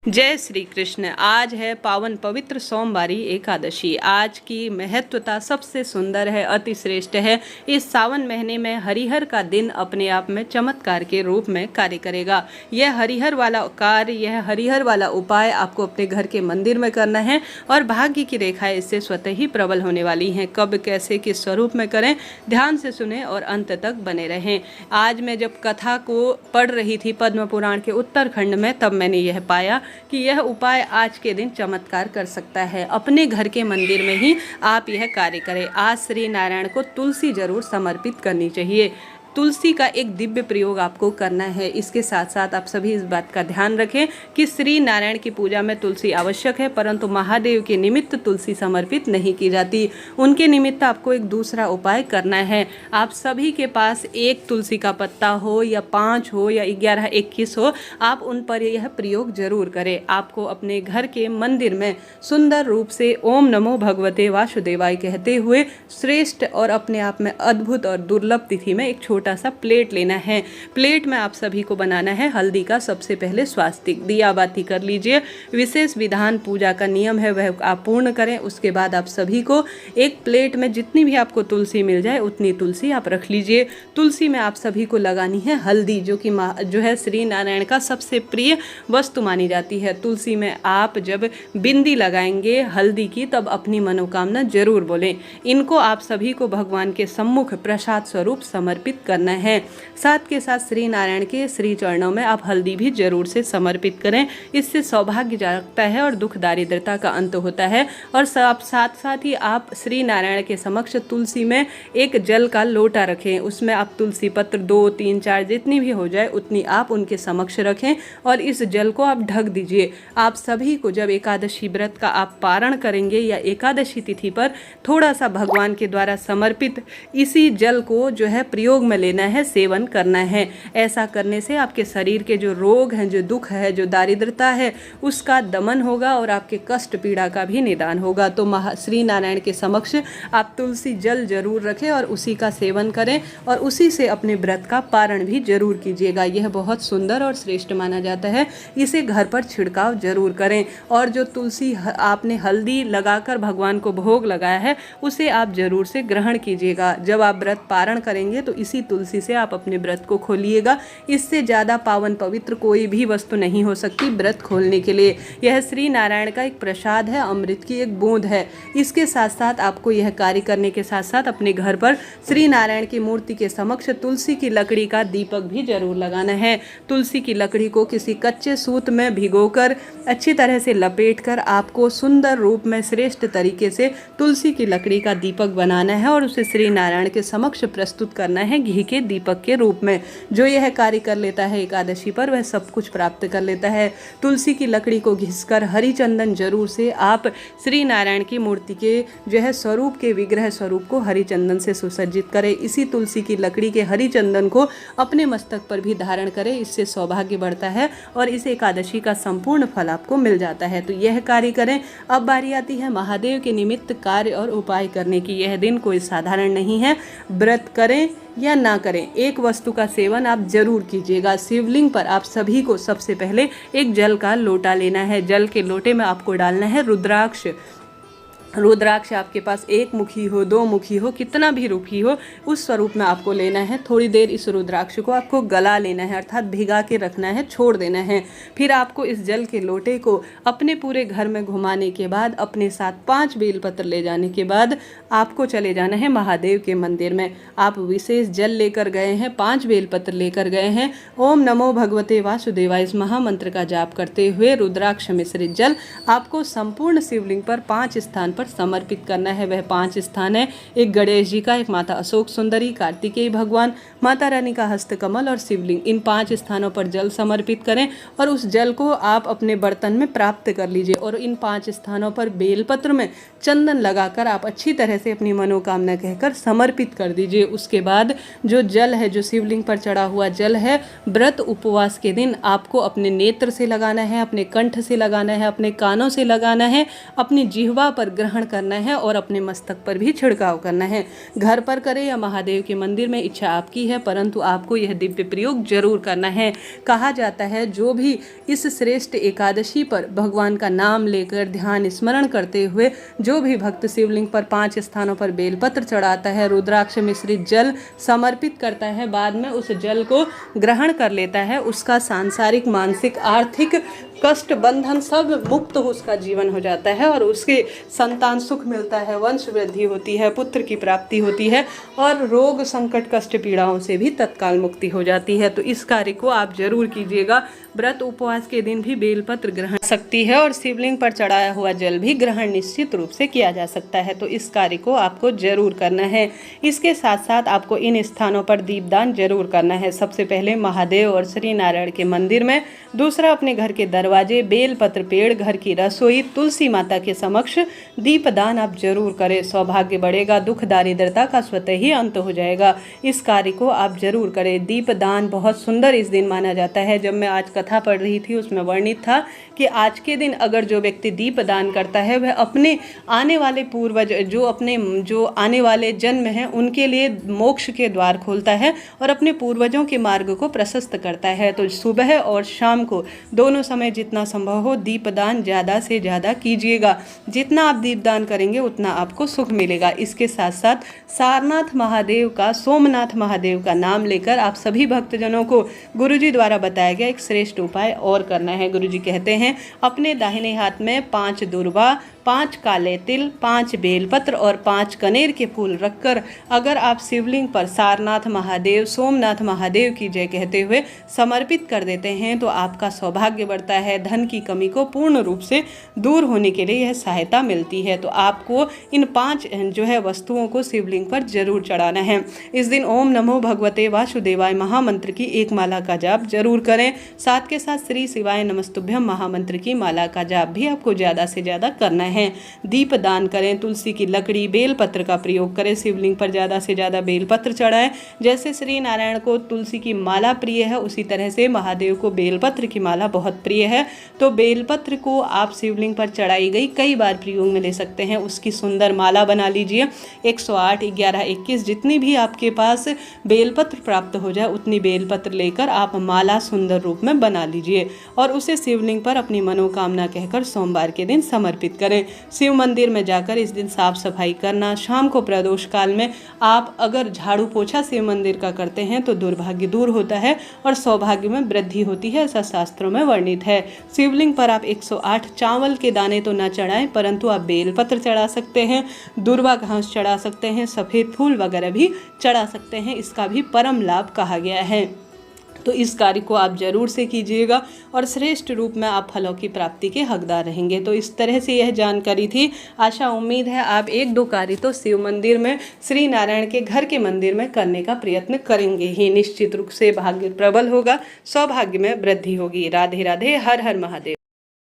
जय श्री कृष्ण। आज है पावन पवित्र सोमवारी एकादशी। आज की महत्वता सबसे सुंदर है, अति श्रेष्ठ है। इस सावन महीने में हरिहर का दिन अपने आप में चमत्कार के रूप में कार्य करेगा। यह हरिहर वाला कार्य, यह हरिहर वाला उपाय आपको अपने घर के मंदिर में करना है और भाग्य की रेखाएं इससे स्वतः ही प्रबल होने वाली हैं। कब, कैसे, किस स्वरूप में करें, ध्यान से सुने और अंत तक बने रहें। आज मैं जब कथा को पढ़ रही थी पद्म पुराण के उत्तरखंड में, तब मैंने यह पाया कि यह उपाय आज के दिन चमत्कार कर सकता है। अपने घर के मंदिर में ही आप यह कार्य करें। आज श्री नारायण को तुलसी जरूर समर्पित करनी चाहिए। तुलसी का एक दिव्य प्रयोग आपको करना है। इसके साथ साथ आप सभी इस बात का ध्यान रखें कि श्री नारायण की पूजा में तुलसी आवश्यक है, परंतु महादेव के निमित्त तुलसी समर्पित नहीं की जाती। उनके निमित्त आपको एक दूसरा उपाय करना है। आप सभी के पास एक तुलसी का पत्ता हो या 5 हो या 11, 21 हो, आप उन पर यह प्रयोग जरूर करें। आपको अपने घर के मंदिर में सुंदर रूप से ओम नमो भगवते वासुदेवाय कहते हुए श्रेष्ठ और अपने आप में अद्भुत और दुर्लभ तिथि में एक छोटा सा प्लेट लेना है। प्लेट में आप सभी को बनाना है हल्दी का सबसे पहले स्वास्तिक। दिया बाती कर लीजिए। विशेष विधान पूजा का नियम है वह आप पूर्ण करें। उसके बाद आप सभी को एक प्लेट में जितनी भी आपको तुलसी मिल जाए उतनी तुलसी आप रख लीजिए। तुलसी में आप सभी को लगानी है हल्दी, जो है श्री नारायण का सबसे प्रिय वस्तु मानी जाती है। तुलसी में आप जब बिंदी लगाएंगे हल्दी की, तब अपनी मनोकामना जरूर बोलें। इनको आप सभी को भगवान के सम्मुख प्रसाद स्वरूप समर्पित करना है। साथ के साथ श्री नारायण के श्री चरणों में आप हल्दी भी जरूर से समर्पित करें। इससे सौभाग्य जागता है और दुख दारिद्रता का अंत होता है। और साथ ही आप श्री नारायण के समक्ष तुलसी में एक जल का लोटा रखें। उसमें आप तुलसी पत्र 2, 3, 4 जितनी भी हो जाए उतनी आप उनके समक्ष रखें और इस जल को आप ढक दीजिए। आप सभी को जब एकादशी व्रत का आप पारण करेंगे या एकादशी तिथि पर थोड़ा सा भगवान के द्वारा समर्पित इसी जल को जो है प्रयोग में लेना है, सेवन करना है। ऐसा करने से आपके शरीर के जो रोग हैं, जो दुख है, जो दारिद्रता है, उसका दमन होगा और आपके कष्ट पीड़ा का भी निदान होगा। तो श्री नारायण के समक्ष आप तुलसी जल जरूर रखें और उसी का सेवन करें और उसी से अपने व्रत का पारण भी जरूर कीजिएगा। यह बहुत सुंदर और श्रेष्ठ माना जाता है। इसे घर पर छिड़काव जरूर करें और जो तुलसी आपने हल्दी लगाकर भगवान को भोग लगाया है उसे आप जरूर से ग्रहण कीजिएगा। जब आप व्रत पारण करेंगे तो इसी तुलसी से आप अपने व्रत को खोलिएगा। इससे ज़्यादा पावन पवित्र कोई भी वस्तु नहीं हो सकती व्रत खोलने के लिए। यह श्री नारायण का एक प्रसाद है, अमृत की एक बूंद है। इसके साथ साथ आपको यह कार्य करने के साथ साथ अपने घर पर श्री नारायण की मूर्ति के समक्ष तुलसी की लकड़ी का दीपक भी जरूर लगाना है। तुलसी की लकड़ी को किसी कच्चे सूत में भिगोकर अच्छी तरह से लपेटकर आपको सुंदर रूप में श्रेष्ठ तरीके से तुलसी की लकड़ी का दीपक बनाना है और उसे श्री नारायण के समक्ष प्रस्तुत करना है घी के दीपक के रूप में। जो यह कार्य कर लेता है एकादशी पर वह सब कुछ प्राप्त कर लेता है। तुलसी की लकड़ी को घिसकर हरि चंदन जरूर से आप श्री नारायण की मूर्ति के जो है स्वरूप के विग्रह स्वरूप को हरि चंदन से सुसज्जित करें। इसी तुलसी की लकड़ी के हरि चंदन को अपने मस्तक पर भी धारण करें। इससे सौभाग्य बढ़ता है और इस एकादशी का संपूर्ण फल आपको मिल जाता है। तो यह कार्य करें। अब बारी आती है महादेव के निमित्त कार्य और उपाय करने की। यह दिन कोई साधारण नहीं है। व्रत करें या ना करें, एक वस्तु का सेवन आप जरूर कीजिएगा। शिवलिंग पर आप सभी को सबसे पहले एक जल का लोटा लेना है। जल के लोटे में आपको डालना है रुद्राक्ष। रुद्राक्ष आपके पास 1 मुखी हो, 2 मुखी हो, कितना भी रुखी हो, उस स्वरूप में आपको लेना है। थोड़ी देर इस रुद्राक्ष को आपको गला लेना है, अर्थात भिगा के रखना है, छोड़ देना है। फिर आपको इस जल के लोटे को अपने पूरे घर में घुमाने के बाद अपने साथ 5 बेलपत्र ले जाने के बाद आपको चले जाना है महादेव के मंदिर में। आप विशेष जल लेकर गए हैं, 5 बेलपत्र लेकर गए हैं। ओम नमो भगवते वासुदेवाय इस महामंत्र का जाप करते हुए रुद्राक्ष मिश्रित जल आपको संपूर्ण शिवलिंग पर 5 स्थान पर समर्पित करना है। वह 5 स्थान है, एक गणेश जी का, एक माता अशोक सुंदरी, कार्तिकेय भगवान, माता रानी का हस्तकमल और शिवलिंग। इन 5 स्थानों पर जल समर्पित करें और उस जल को आप अपने बर्तन में प्राप्त कर लीजिए और इन 5 स्थानों पर बेलपत्र में चंदन लगाकर आप अच्छी तरह से अपनी मनोकामना कहकर समर्पित कर दीजिए। उसके बाद जो जल है, जो शिवलिंग पर चढ़ा हुआ जल है, व्रत उपवास के दिन आपको अपने नेत्र से लगाना है, अपने कंठ से लगाना है, अपने कानों से लगाना है, अपनी जिह्वा पर ग्रहण ग्रहण करना है और अपने मस्तक पर भी छिड़काव करना है। घर पर करें या महादेव के मंदिर में, इच्छा आपकी है, परंतु आपको यह दिव्य प्रयोग जरूर करना है। कहा जाता है जो भी इस श्रेष्ठ एकादशी पर भगवान का नाम लेकर ध्यान स्मरण करते हुए जो भी भक्त शिवलिंग पर 5 स्थानों पर बेलपत्र चढ़ाता है, रुद्राक्ष मिश्रित जल समर्पित करता है, बाद में उस जल को ग्रहण कर लेता है, उसका सांसारिक, मानसिक, आर्थिक कष्ट, बंधन सब मुक्त उसका जीवन हो जाता है और उसके संतान सुख मिलता है, वंश वृद्धि होती है, पुत्र की प्राप्ति होती है और रोग, संकट, कष्ट, पीड़ाओं से भी तत्काल मुक्ति हो जाती है। तो इस कार्य को आप जरूर कीजिएगा। व्रत उपवास के दिन भी बेलपत्र ग्रहण सकती है और शिवलिंग पर चढ़ाया हुआ जल भी ग्रहण निश्चित रूप से किया जा सकता है। तो इस कार्य को आपको जरूर करना है। इसके साथ साथ आपको इन स्थानों पर दीपदान जरूर करना है। सबसे पहले महादेव और श्री नारायण के मंदिर में, दूसरा अपने घर के दरवाजे, बेलपत्र पेड़, घर की रसोई, तुलसी माता के समक्ष दीपदान आप जरूर करें। सौभाग्य बढ़ेगा, दुख दारिद्रता का स्वतः ही अंत हो जाएगा। इस कार्य को आप जरूर करें। दीपदान बहुत सुंदर इस दिन माना जाता है। जब मैं आज कथा पढ़ रही थी उसमें वर्णित था कि आज के दिन अगर जो व्यक्ति दीपदान करता है वह अपने आने वाले पूर्वज जो आने वाले जन्म हैं उनके लिए मोक्ष के द्वार खोलता है और अपने पूर्वजों के मार्ग को प्रशस्त करता है। तो सुबह और शाम को दोनों समय जितना संभव हो दीपदान ज़्यादा से ज़्यादा कीजिएगा। जितना आप दीपदान करेंगे उतना आपको सुख मिलेगा। इसके साथ साथ सारनाथ महादेव का, सोमनाथ महादेव का नाम लेकर आप सभी भक्तजनों को गुरुजी द्वारा बताया गया एक श्रेष्ठ उपाय और करना है। गुरुजी कहते हैं अपने दाहिने हाथ में 5 दुर्वा, 5 काले तिल, 5 बेलपत्र और 5 कनेर के फूल रखकर अगर आप शिवलिंग पर सारनाथ महादेव, सोमनाथ महादेव की जय कहते हुए समर्पित कर देते हैं तो आपका सौभाग्य बढ़ता है। धन की कमी को पूर्ण रूप से दूर होने के लिए यह सहायता मिलती है। तो आपको इन 5 वस्तुओं को शिवलिंग पर जरूर चढ़ाना है। इस दिन ओम नमो भगवते वासुदेवाय महामंत्र की एक माला का जाप जरूर करें। साथ के साथ श्री शिवाय नमस्तुभ्यम महामंत्र की माला का जाप भी आपको ज़्यादा से ज़्यादा करना है। दीप दान करें, तुलसी की लकड़ी, बेलपत्र का प्रयोग करें, शिवलिंग पर ज़्यादा से ज़्यादा बेलपत्र चढ़ाएं। जैसे श्री नारायण को तुलसी की माला प्रिय है उसी तरह से महादेव को बेलपत्र की माला बहुत प्रिय है। तो बेलपत्र को आप शिवलिंग पर चढ़ाई गई कई बार प्रयोग में ले सकते हैं। उसकी सुंदर माला बना लीजिए। 108, 11, 21 जितनी भी आपके पास बेलपत्र प्राप्त हो जाए उतनी बेलपत्र लेकर आप माला सुंदर रूप में बना लीजिए और उसे शिवलिंग पर अपनी मनोकामना कहकर सोमवार के दिन समर्पित करें। शिव मंदिर में जाकर इस दिन साफ सफाई करना। शाम को प्रदोष काल में आप अगर झाड़ू पोछा शिव मंदिर का करते हैं तो दुर्भाग्य दूर होता है और सौभाग्य में वृद्धि होती है, ऐसा शास्त्रों में वर्णित है। शिवलिंग पर आप 108 चावल के दाने तो न चढ़ाएं परंतु आप बेलपत्र चढ़ा सकते हैं, दुर्वा घास चढ़ा सकते हैं, सफ़ेद फूल वगैरह भी चढ़ा सकते हैं। इसका भी परम लाभ कहा गया है। तो इस कार्य को आप जरूर से कीजिएगा और श्रेष्ठ रूप में आप फलों की प्राप्ति के हकदार रहेंगे। तो इस तरह से यह जानकारी थी। आशा उम्मीद है आप 1-2 कार्य तो शिव मंदिर में, श्री नारायण के घर के मंदिर में करने का प्रयत्न करेंगे ही। निश्चित रूप से भाग्य प्रबल होगा, सौभाग्य में वृद्धि होगी। राधे राधे, हर हर महादेव।